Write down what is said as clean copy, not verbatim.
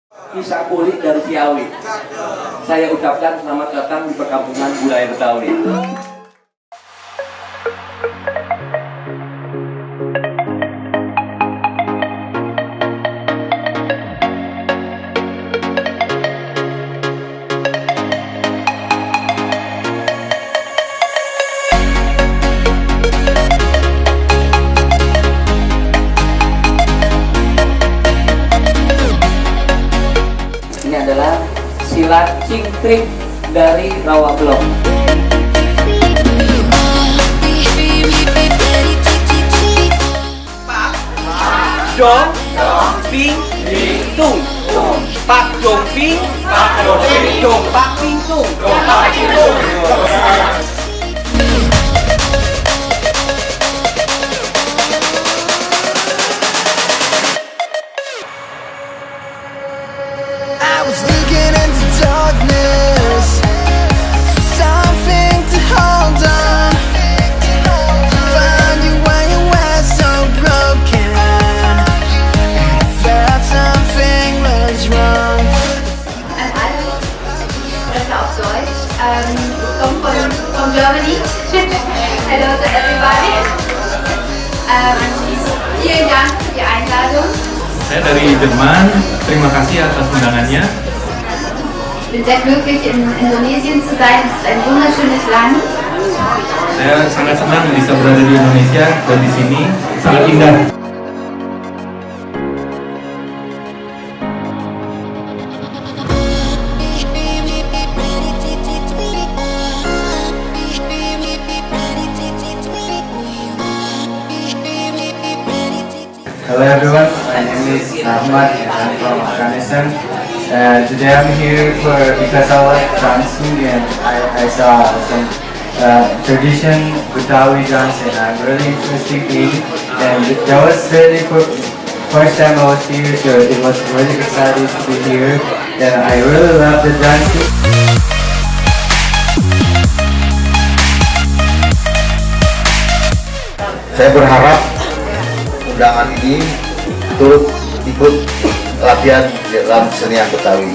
Kisah kulit dari Ciawi. Saya ucapkan selamat datang di Perkampungan Budaya Betawi. Ini adalah silat cingkrik dari rawa blok. Pak Jong Ping Tung. Pak Jong Ping Jong Pak Ping Tung. I was looking into darkness for something to hold on. Found you when you were so broken, and I felt something was wrong. An alle, ich spreche auf Deutsch, komme von Germany. Hello to everybody. Vielen Dank für die Einladung. Saya dari Jerman, terima kasih atas undangannya. Ich bin sehr glücklich, in Indonesien zu sein. Es ist ein wunderschönes Land. Saya sangat senang bisa berada di Indonesia dan di sini sangat indah. Hello everyone, my name is Ahmad and I'm from Afghanistan. Today I'm here because I like dancing and I saw some tradition Betawi dance and I'm really interested in it. And that was really first time I was here, so it was really exciting to be here. And I really love the dancing. Saya berharap undangan ini turut ikut latihan dalam kesenian Betawi.